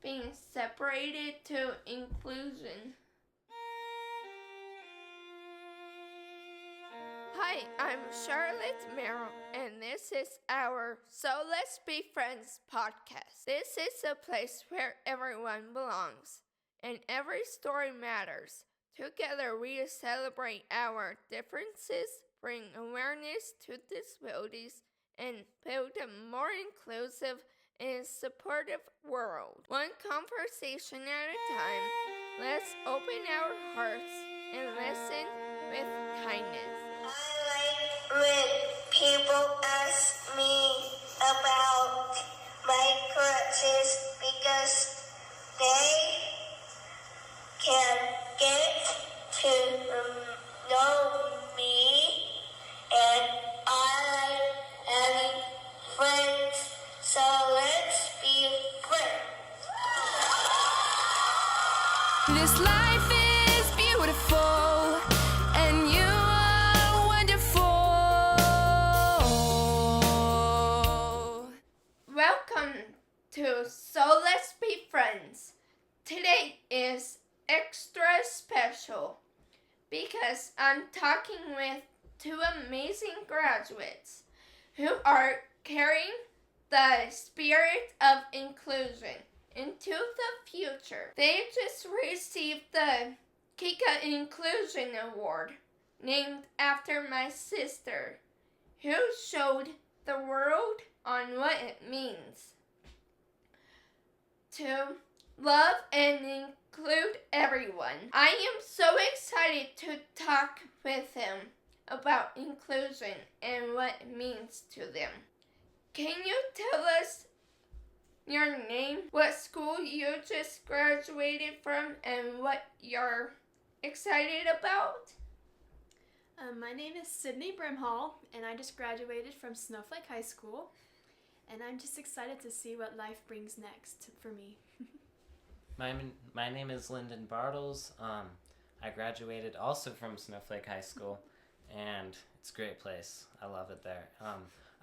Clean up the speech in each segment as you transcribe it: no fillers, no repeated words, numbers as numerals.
being separated to inclusion. Hi, I'm Charlotte Merrill, and this is our So Let's Be Friends podcast. This is a place where everyone belongs, and every story matters. Together we celebrate our differences, bring awareness to disabilities, and build a more inclusive and supportive world. One conversation at a time, let's open our hearts and listen with kindness. I like when people ask me about my crutches because they can get to know me, and I like having friends, so let's be friends. This life is beautiful, and you are wonderful. Welcome to So Let's Be Friends. Today is extra special because I'm talking with two amazing graduates who are carrying the spirit of inclusion into the future. They just received the Kika Inclusion Award, named after my sister, who showed the world on what it means to love and include everyone. I am so excited to talk with him about inclusion and what it means to them. Can you tell us your name, what school you just graduated from, and what you're excited about? My name is Sydney Brimhall, and I just graduated from Snowflake High School, and I'm just excited to see what life brings next for me. My name is Lyndon Bartles. I graduated also from Snowflake High School, and it's a great place. I love it there.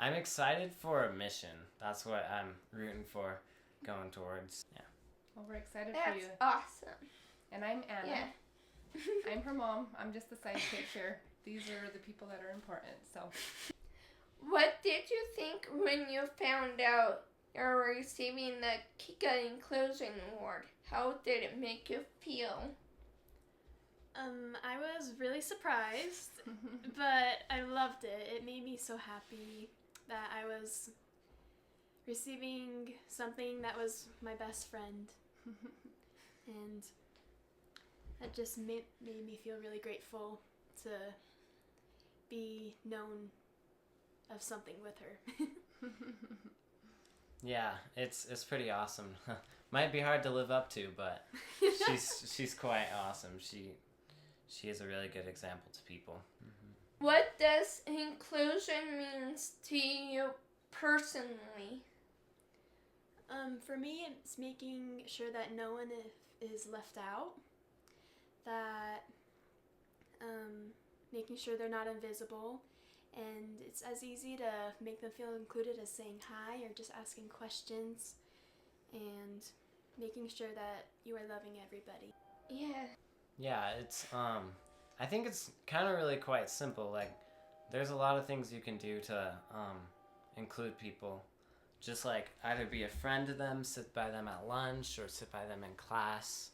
I'm excited for a mission. That's what I'm rooting for, going towards. Yeah. Well, we're excited for you. That's awesome. And I'm Anna. Yeah. I'm her mom. I'm just the sidekick here. These are the people that are important. So, What did you think when you found out you're receiving the Kika Inclusion Award? How did it make you feel? I was really surprised, but I loved it. It made me so happy that I was receiving something that was my best friend. And that just made me feel really grateful to be known of something with her. Yeah, it's pretty awesome. Might be hard to live up to, but she's quite awesome. She is a really good example to people. Mm-hmm. What does inclusion means to you personally? For me, it's making sure that no one is left out, that making sure they're not invisible, and it's as easy to make them feel included as saying hi or just asking questions, and making sure that you are loving everybody. Yeah. Yeah, it's I think it's kind of really quite simple. Like, there's a lot of things you can do to include people. Just like either be a friend to them, sit by them at lunch, or sit by them in class.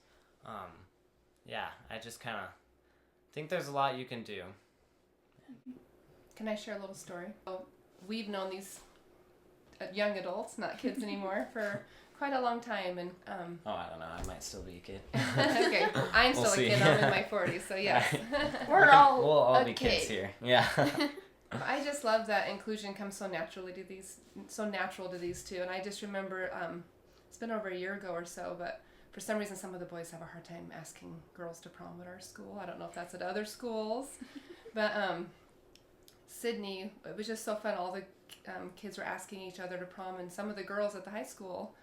Yeah, I just kind of think there's a lot you can do. can I share a little story? So, we've known these young adults, not kids anymore, for quite a long time. And Oh, I don't know. I might still be a kid. okay, I'm still We'll a see. kid. I'm in my 40s, so yes. We're all We'll all a be kid. kids here. Yeah. I just love that inclusion comes so natural to these two. And I just remember, it's been over a year ago or so, but for some reason some of the boys have a hard time asking girls to prom at our school. I don't know if that's at other schools, but Sydney, it was just so fun. All the kids were asking each other to prom, and some of the girls at the high school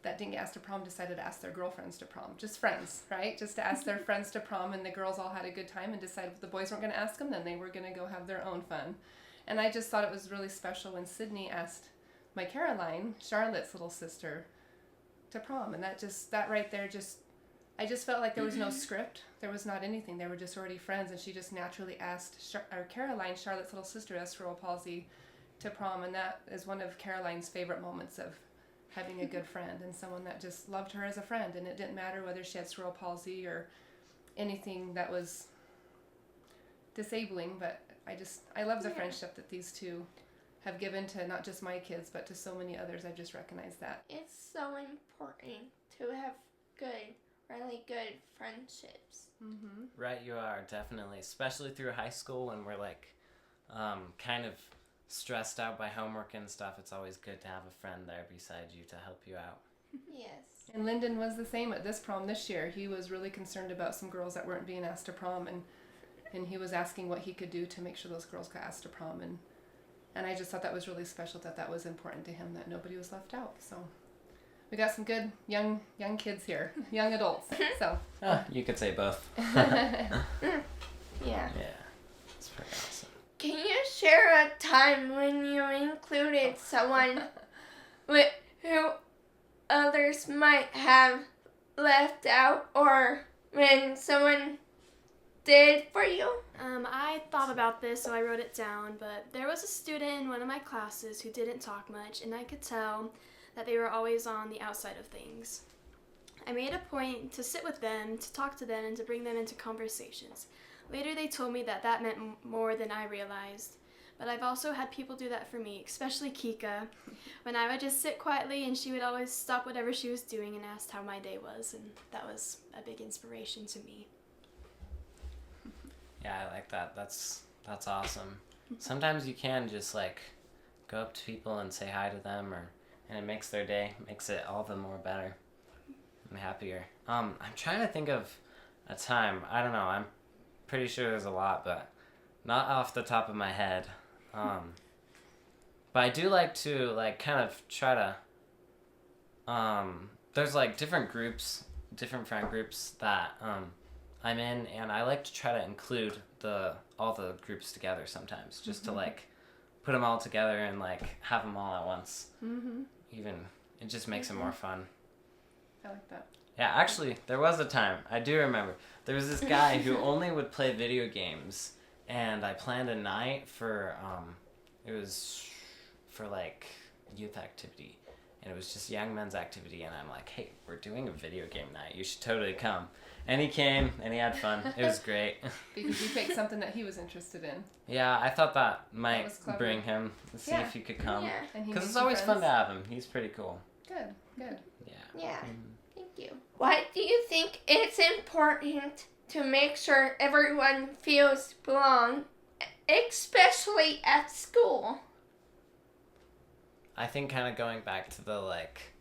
that didn't get asked to prom decided to ask their girlfriends to prom. Just friends, right? Just to ask their friends to prom, and the girls all had a good time and decided if the boys weren't going to ask them, then they were going to go have their own fun. And I just thought it was really special when Sydney asked my Caroline, Charlotte's little sister, to prom. And that right there I just felt like there was no script. There was not anything. They were just already friends, and she just naturally asked Caroline, Charlotte's little sister, has cerebral palsy, to prom, and that is one of Caroline's favorite moments of having a good friend and someone that just loved her as a friend, and it didn't matter whether she had cerebral palsy or anything that was disabling, but I love the friendship that these two have given to not just my kids, but to so many others. I just recognize that. It's so important to have really good friendships. Mm-hmm. Right, you are, definitely. Especially through high school when we're like kind of stressed out by homework and stuff. It's always good to have a friend there beside you to help you out. Yes. And Lyndon was the same at this prom this year. He was really concerned about some girls that weren't being asked to prom, and he was asking what he could do to make sure those girls got asked to prom. And I just thought that was really special, that was important to him, that nobody was left out. So we got some good young kids here, young adults. So You could say both. Yeah. Yeah, it's pretty awesome. Can you share a time when you included someone who others might have left out, or when someone did for you? I thought about this, so I wrote it down, but there was a student in one of my classes who didn't talk much, and I could tell that they were always on the outside of things. I made a point to sit with them, to talk to them, and to bring them into conversations. Later they told me that meant more than I realized, but I've also had people do that for me, especially Kika, when I would just sit quietly and she would always stop whatever she was doing and ask how my day was, and that was a big inspiration to me. Yeah, I like that. That's awesome. Sometimes you can just like go up to people and say hi to them, and it makes their day, makes it all the more better and happier. I'm trying to think of a time. I don't know. I'm pretty sure there's a lot, but not off the top of my head. But I do like to like kind of try to. There's like different groups, different friend groups that I'm in, and I like to try to include all the groups together sometimes, just to like put them all together and like have them all at once. Mm-hmm. Even it just makes it more fun. I like that. Yeah, actually, there was a time, I do remember, there was this guy who only would play video games, and I planned a night for, it was for like youth activity, and it was just young men's activity, and I'm like, hey, we're doing a video game night, you should totally come. And he came, and he had fun. It was great. Because you picked something that he was interested in. Yeah, I thought that might was clever. bring him, see if he could come. Yeah. And he Because made it's some always fun friends. to have him. He's pretty cool. Good. Yeah. Yeah. Thank you. Why do you think it's important to make sure everyone feels belong, especially at school? I think kind of going back to the like,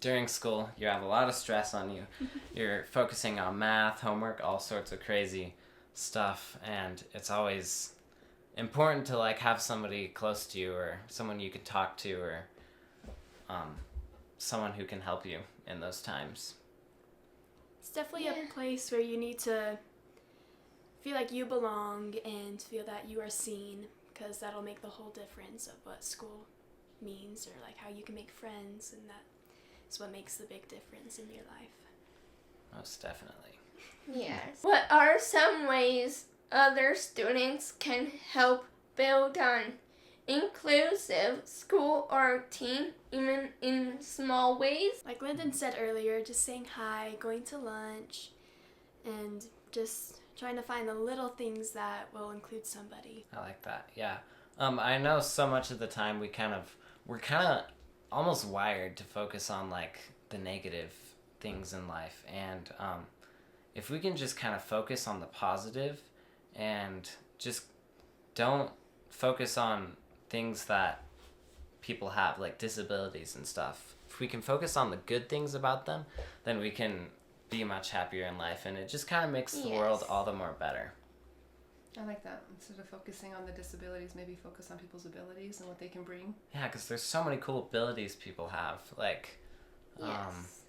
during school, you have a lot of stress on you. You're focusing on math, homework, all sorts of crazy stuff, and it's always important to like have somebody close to you, or someone you could talk to, or someone who can help you in those times. It's definitely a place where you need to feel like you belong and feel that you are seen, because that'll make the whole difference of what school means, or like how you can make friends, and that is what makes the big difference in your life. Most definitely. Yes. What are some ways other students can help build an inclusive school or team, even in small ways? Like Lyndon said earlier, just saying hi, going to lunch, and just trying to find the little things that will include somebody. I like that. Yeah. I know so much of the time we're kind of almost wired to focus on like the negative things in life, and if we can just kind of focus on the positive and just don't focus on things that people have, like disabilities and stuff. If we can focus on the good things about them, then we can be much happier in life, and it just kind of makes the world all the more better. I like that. Instead of focusing on the disabilities, maybe focus on people's abilities and what they can bring. Yeah, because there's so many cool abilities people have. Like, Yes.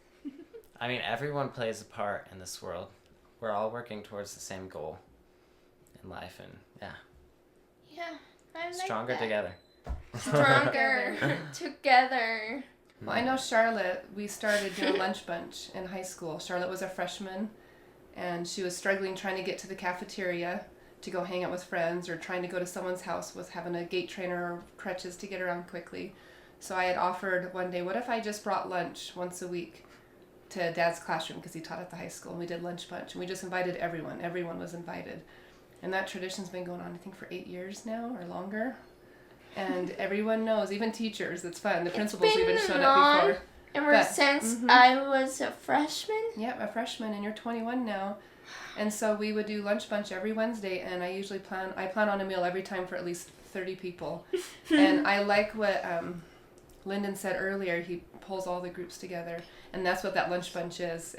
I mean, everyone plays a part in this world. We're all working towards the same goal in life, and Yeah, I like stronger that. together. Stronger together. Well, I know Charlotte, we started doing lunch bunch in high school. Charlotte was a freshman, and she was struggling trying to get to the cafeteria to go hang out with friends, or trying to go to someone's house with having a gait trainer or crutches to get around quickly. So I had offered one day, what if I just brought lunch once a week to Dad's classroom, because he taught at the high school, and we did lunch bunch, and we just invited everyone. Everyone was invited. And that tradition's been going on, I think, for 8 years now or longer. And everyone knows, even teachers, it's fun. The principals even showed up before. Ever since I was a freshman? Yep, a freshman, and you're 21 now. And so we would do lunch bunch every Wednesday, and I plan on a meal every time for at least 30 people. And I like what Lyndon said earlier, he pulls all the groups together, and that's what that lunch bunch is.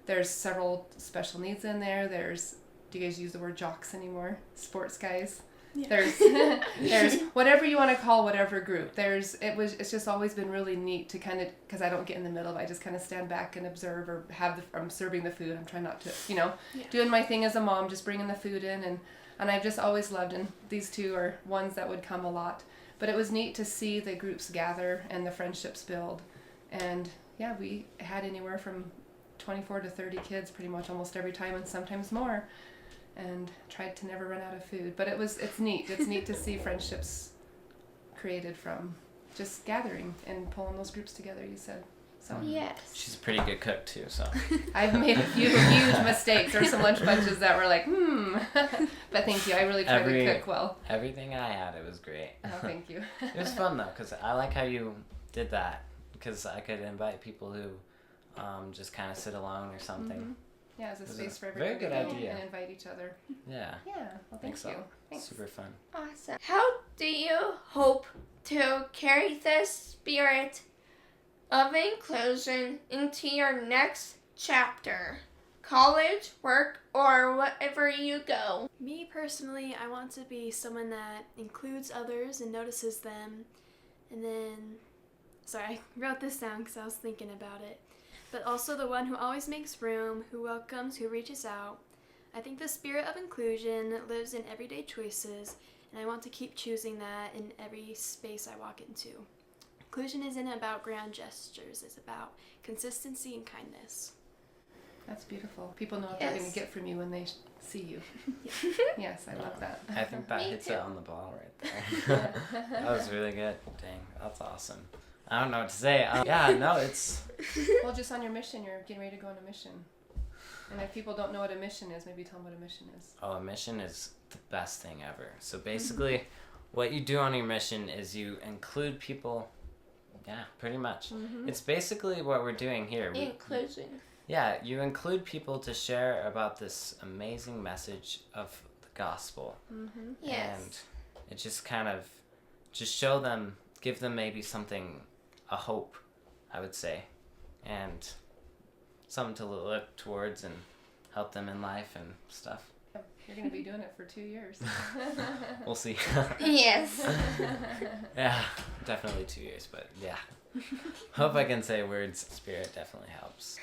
There's several special needs in there. Do you guys use the word jocks anymore? Sports guys. Yeah. There's whatever you want to call whatever group. It's just always been really neat to kind of, because I don't get in the middle. I just kind of stand back and observe, or I'm serving the food. I'm trying not to, doing my thing as a mom, just bringing the food in, and I've just always loved, and these two are ones that would come a lot. But it was neat to see the groups gather and the friendships build. And yeah, we had anywhere from 24 to 30 kids pretty much almost every time, and sometimes more. And tried to never run out of food. But it's neat. It's neat to see friendships created from just gathering and pulling those groups together, you said. So yes. She's a pretty good cook too, so. I've made a few huge mistakes. There's some lunch bunches that were like, But thank you. I really tried to cook well. Everything I had, it was great. Oh, thank you. It was fun though, because I like how you did that, because I could invite people who just kind of sit alone or something. Mm-hmm. Yeah, it's a space for very everybody good to go idea. and invite each other. Yeah. Yeah, well, thank you. Thanks. Super fun. Awesome. How do you hope to carry this spirit of inclusion into your next chapter? College, work, or wherever you go? Me personally, I want to be someone that includes others and notices them. And then, sorry, I wrote this down because I was thinking about it. But also the one who always makes room, who welcomes, who reaches out. I think the spirit of inclusion lives in everyday choices, and I want to keep choosing that in every space I walk into. Inclusion isn't about grand gestures, it's about consistency and kindness. That's beautiful. People know what they're going to get from you when they see you. Yes, I love that. I think that hits it on the ball right there. That was really good. Dang, that's awesome. I don't know what to say. It's... Well, just on your mission, you're getting ready to go on a mission. And if people don't know what a mission is, maybe tell them what a mission is. Oh, a mission is the best thing ever. So basically, what you do on your mission is you include people. Yeah, pretty much. Mm-hmm. It's basically what we're doing here. Inclusion. Yeah, you include people to share about this amazing message of the gospel. Mm-hmm. Yes. And it just kind of, just show them, give them maybe something, a hope, I would say, and something to look towards and help them in life and stuff. You're going to be doing it for 2 years. We'll see. Yes. Yeah, definitely 2 years, but yeah. Hope I can say words. Spirit definitely helps.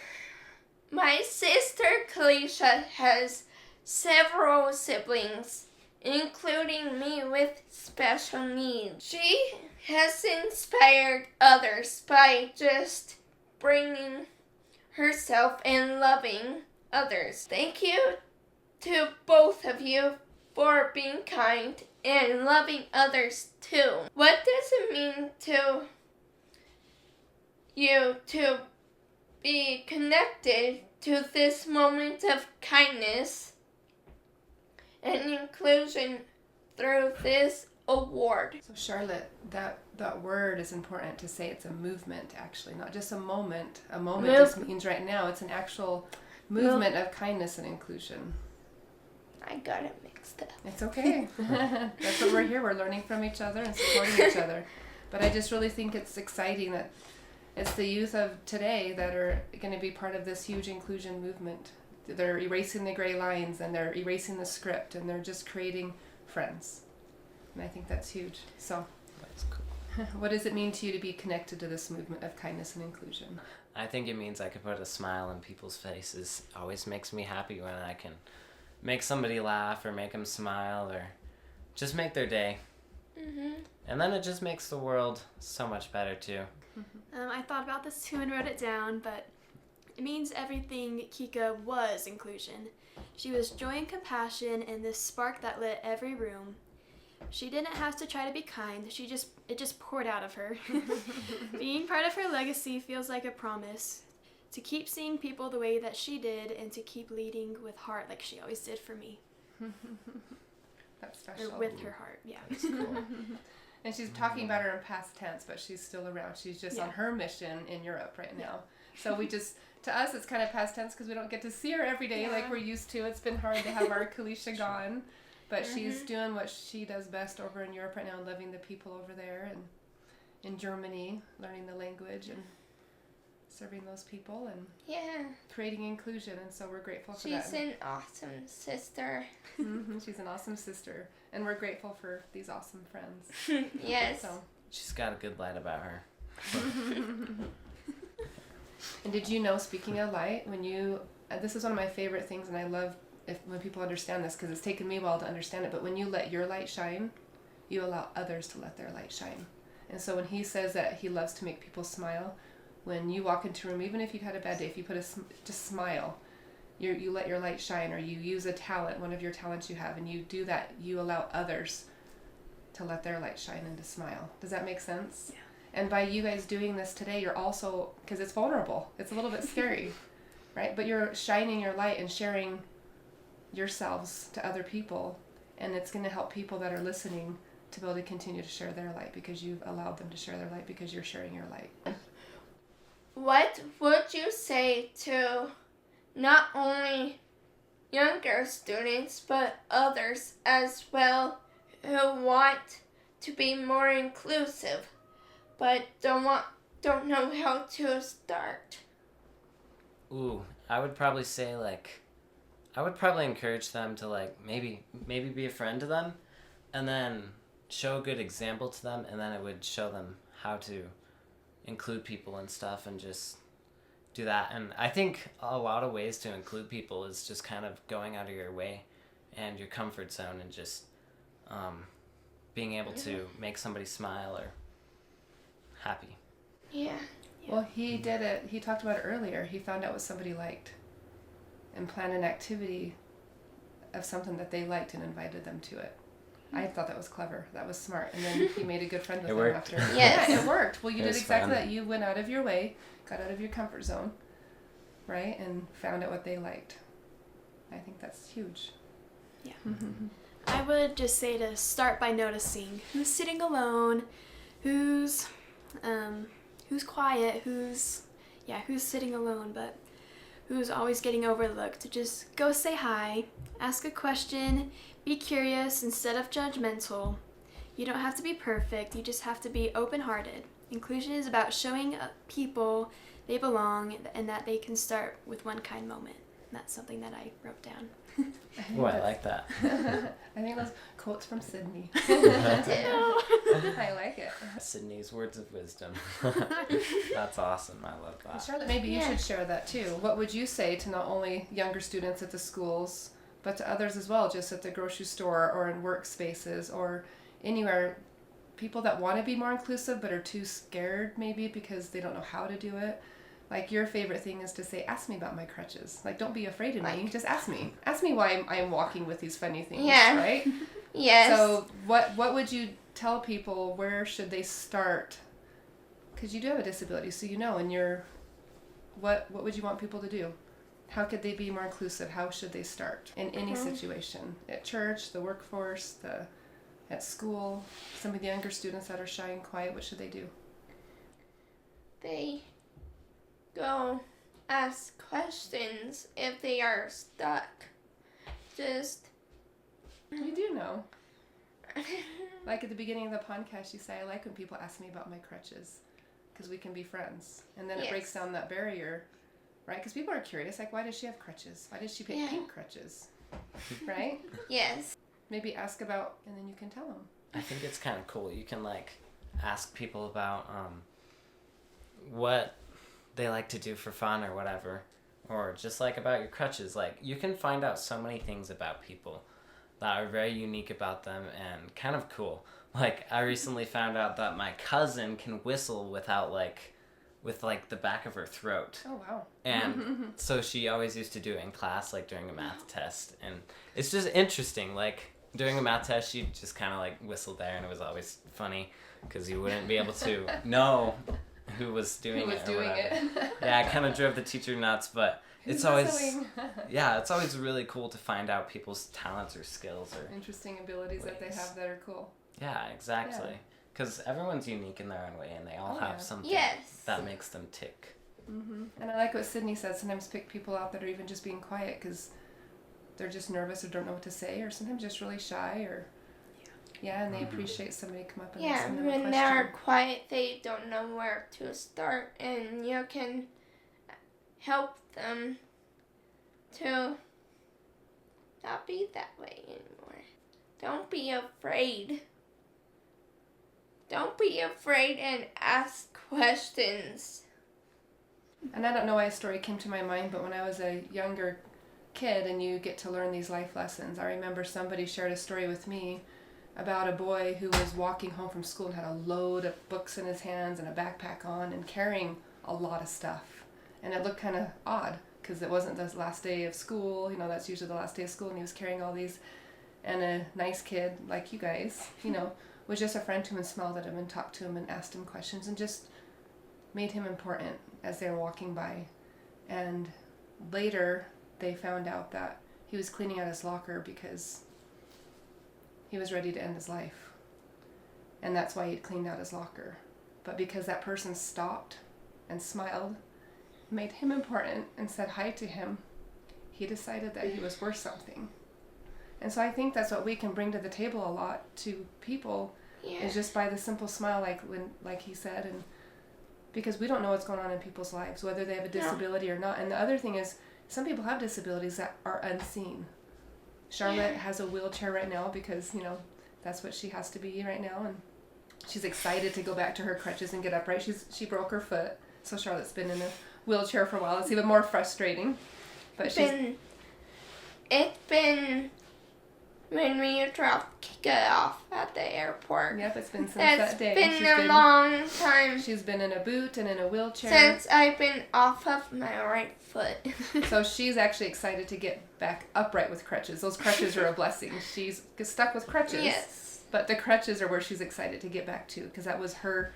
My sister Kalisha has several siblings, including me with special needs. She has inspired others by just bringing herself and loving others. Thank you to both of you for being kind and loving others too. What does it mean to you to be connected to this moment of kindness and inclusion through this award? So Charlotte, that word is important to say. It's a movement, actually, not just a moment. A moment just means right now. It's an actual movement of kindness and inclusion. I got it mixed up. It's okay. That's what we're here. We're learning from each other and supporting each other. But I just really think it's exciting that it's the youth of today that are going to be part of this huge inclusion movement. They're erasing the gray lines, and they're erasing the script, and they're just creating friends. And I think that's huge. So, That's cool. What does it mean to you to be connected to this movement of kindness and inclusion? I think it means I could put a smile on people's faces. Always makes me happy when I can make somebody laugh or make them smile or just make their day. Mm-hmm. And then it just makes the world so much better too. I thought about this too and wrote it down, but it means everything Kika was inclusion. She was joy and compassion and this spark that lit every room. She didn't have to try to be kind. It just poured out of her. Being part of her legacy feels like a promise to keep seeing people the way that she did and to keep leading with heart like she always did for me. That's special. Or with her heart, yeah. That's cool. And she's talking about her in past tense, but she's still around. She's just on her mission in Europe right now. So to us, it's kind of past tense because we don't get to see her every day like we're used to. It's been hard to have our Kalisha gone. But she's doing what she does best over in Europe right now and loving the people over there, and in Germany, learning the language and serving those people and creating inclusion. And so we're grateful for that. She's an awesome sister. She's an awesome sister. And we're grateful for these awesome friends. Yes. So. She's got a good light about her. And did you know, speaking of light, this is one of my favorite things, and I love when people understand this, because it's taken me a while to understand it, but when you let your light shine, you allow others to let their light shine. And so when he says that he loves to make people smile, when you walk into a room, even if you've had a bad day, if you just smile, you let your light shine, or you use a talent, one of your talents you have, and you do that, you allow others to let their light shine and to smile. Does that make sense? Yeah. And by you guys doing this today, you're also, because it's vulnerable, it's a little bit scary, right? But you're shining your light and sharing yourselves to other people, and it's going to help people that are listening to be able to continue to share their light, because you've allowed them to share their light, because you're sharing your light. What would you say to not only younger students but others as well who want to be more inclusive but don't know how to start? Ooh, I would probably say I would probably encourage them to maybe be a friend to them, and then show a good example to them, and then it would show them how to include people and stuff, and just do that. And I think a lot of ways to include people is just kind of going out of your way and your comfort zone, and just being able to make somebody smile or happy. Yeah. Well, he did it. He talked about it earlier. He found out what somebody liked and planned an activity of something that they liked and invited them to it. I thought that was clever. That was smart. And then he made a good friend with them after. Yes. Yeah, it worked. Well, you did exactly fun. that. You went out of your way, got out of your comfort zone, right, and found out what they liked. I think that's huge. Yeah. I would just say to start by noticing who's sitting alone, who's quiet, who's sitting alone, but who's always getting overlooked. To just go say hi, ask a question, be curious instead of judgmental. You don't have to be perfect, you just have to be open-hearted. Inclusion is about showing people they belong and that they can start with one kind moment. And that's something that I wrote down. Oh, I like that. I think those quotes from Sydney. I I like it. Sydney's words of wisdom. That's awesome. I love that. Charlotte, maybe you should share that too. What would you say to not only younger students at the schools, but to others as well, just at the grocery store or in workspaces or anywhere, people that want to be more inclusive but are too scared maybe because they don't know how to do it? Like, your favorite thing is to say, ask me about my crutches. Like, don't be afraid of me. Just ask me. Ask me why I'm walking with these funny things, right? Yes. So what would you tell people? Where should they start? Because you do have a disability, so you know, and what would you want people to do? How could they be more inclusive? How should they start in any situation? At church, the workforce, at school, some of the younger students that are shy and quiet, what should they do? They go ask questions if they are stuck. Just... You do know. Like at the beginning of the podcast, you say, I like when people ask me about my crutches because we can be friends. And then it breaks down that barrier, right? Because people are curious, like, why does she have crutches? Why does she pick pink crutches? Right? Yes. Maybe ask about, and then you can tell them. I think it's kind of cool. You can ask people about what they like to do for fun or whatever, or just about your crutches. You can find out so many things about people that are very unique about them and kind of cool. Like, I recently found out that my cousin can whistle without, with the back of her throat. Oh, wow. And so she always used to do it in class, like, during a math test. And it's just interesting. Like, during a math test, she'd just kind of, like, whistle there, and it was always funny because you wouldn't be able to know who was doing it or whatever. Yeah, it kind of drove the teacher nuts, but it's always... yeah, it's always really cool to find out people's talents or skills or... interesting abilities that they have that are cool. Yeah, exactly. Because everyone's unique in their own way, and they all have something that makes them tick. And I like what Sydney said. Sometimes pick people out that are even just being quiet because they're just nervous or don't know what to say, or sometimes just really shy, or and they appreciate somebody come up and ask them a question. When they're quiet, they don't know where to start, and you can help them to not be that way anymore. Don't be afraid. Don't be afraid and ask questions. And I don't know why a story came to my mind, but when I was a younger kid and you get to learn these life lessons, I remember somebody shared a story with me about a boy who was walking home from school and had a load of books in his hands and a backpack on and carrying a lot of stuff. And it looked kind of odd because it wasn't the last day of school. You know, that's usually the last day of school, and he was carrying all these. And a nice kid like you guys, you know, was just a friend to him and smiled at him and talked to him and asked him questions and just made him important as they were walking by. And later they found out that he was cleaning out his locker because he was ready to end his life. And that's why he'd cleaned out his locker. But because that person stopped and smiled, made him important, and said hi to him, he decided that he was worth something. And so I think that's what we can bring to the table a lot to people, is just by the simple smile, like he said, and because we don't know what's going on in people's lives, whether they have a disability or not. And the other thing is, some people have disabilities that are unseen. Charlotte has a wheelchair right now because, you know, that's what she has to be right now, and she's excited to go back to her crutches and get upright. she broke her foot, so Charlotte's been in a wheelchair for a while. It's even more frustrating. But it's been when we dropped Kika off at the airport. Yep, it's been since that day. It's been a long time. She's been in a boot and in a wheelchair. Since I've been off of my right foot. So she's actually excited to get back upright with crutches. Those crutches are a blessing. She's stuck with crutches. Yes. But the crutches are where she's excited to get back to, because that was her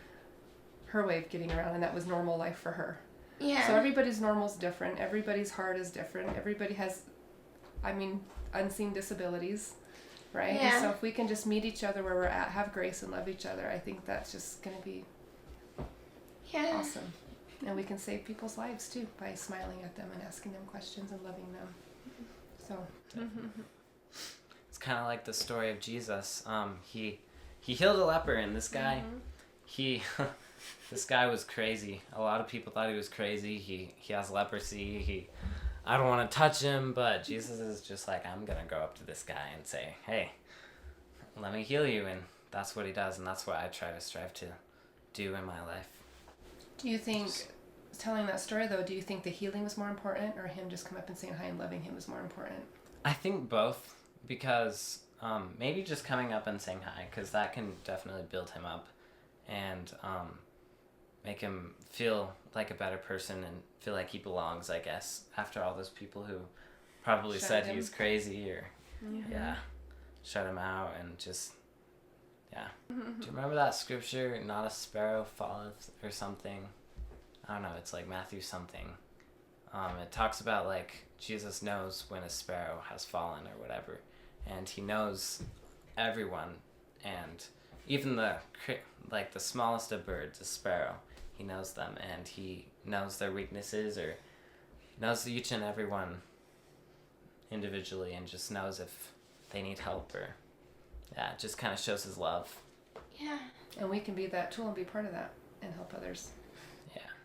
way of getting around, and that was normal life for her. Yeah. So everybody's normal is different. Everybody's heart is different. Everybody has, unseen disabilities, right? Yeah. And so if we can just meet each other where we're at, have grace and love each other, I think that's just going to be awesome. And we can save people's lives too by smiling at them and asking them questions and loving them. So. It's kind of like the story of Jesus. He healed a leper, and this guy, this guy was crazy. A lot of people thought he was crazy. He has leprosy. I don't want to touch him, but Jesus is just like, I'm gonna go up to this guy and say, hey, let me heal you, and that's what he does, and that's what I try to strive to do in my life. Do you think, telling that story though, do you think the healing was more important, or him just come up and saying hi and loving him was more important? I think both, because maybe just coming up and saying hi, because that can definitely build him up and make him feel like a better person and feel like he belongs, I guess, after all those people who probably said he was crazy or shut him out and just do you remember that scripture, not a sparrow falleth or something? I don't know, it's like Matthew something. It talks about like Jesus knows when a sparrow has fallen or whatever, and he knows everyone, and even the smallest of birds, a sparrow, he knows them, and he knows their weaknesses, or knows each and every one individually, and just knows if they need help, or it just kind of shows his love. Yeah. And we can be that tool and be part of that and help others.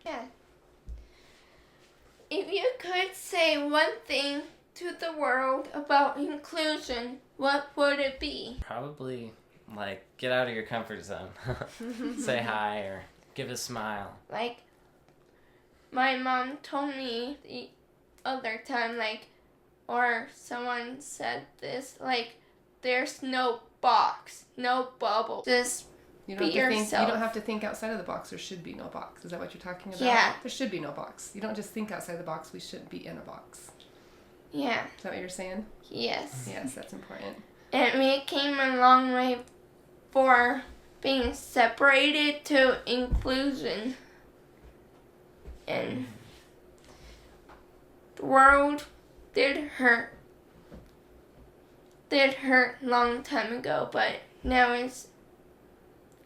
Yeah. If you could say one thing to the world about inclusion, what would it be? Probably like get out of your comfort zone. Say hi or give a smile. Like my mom told me the other time, or someone said this, there's no box, no bubble. Just You be don't have to think. yourself. You don't have to think outside of the box. There should be no box. Is that what you're talking about? Yeah. There should be no box. You don't just think outside the box. We shouldn't be in a box. Yeah. Is that what you're saying? Yes. Yes, that's important. And we came a long way for being separated to inclusion. And the world did hurt long time ago, but now it's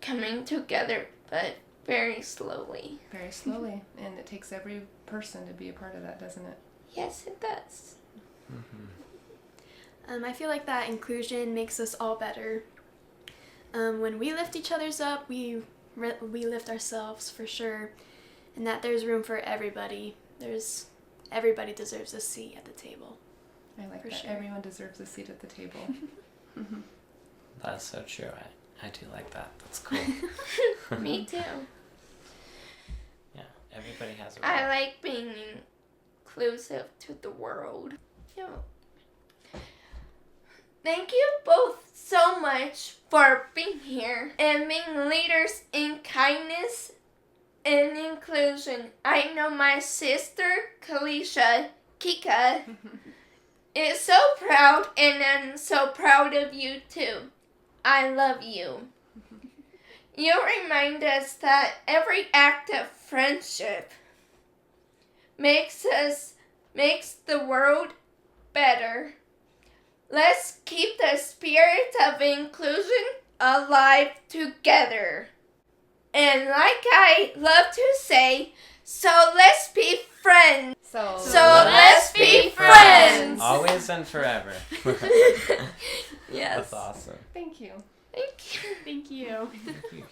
coming together, but very slowly. Very slowly, and it takes every person to be a part of that, doesn't it? Yes, it does. I feel like that inclusion makes us all better. When we lift each other's up, we lift ourselves for sure, and that there's room for everybody. Everybody deserves a seat at the table. I like For that. sure. Everyone deserves a seat at the table. That's so true. I do like that. That's cool. Me too. Yeah, everybody has a I role. like being inclusive to the world. Yeah. Thank you both so much for being here and being leaders in kindness and inclusion. I know my sister, Kika, is so proud, and I'm so proud of you too. I love you. You remind us that every act of friendship makes the world better. Let's keep the spirit of inclusion alive together. And like I love to say, so let's be friends. So let's be friends. Always and forever. Yes. That's awesome. thank you. Thank you. Thank you. Thank you.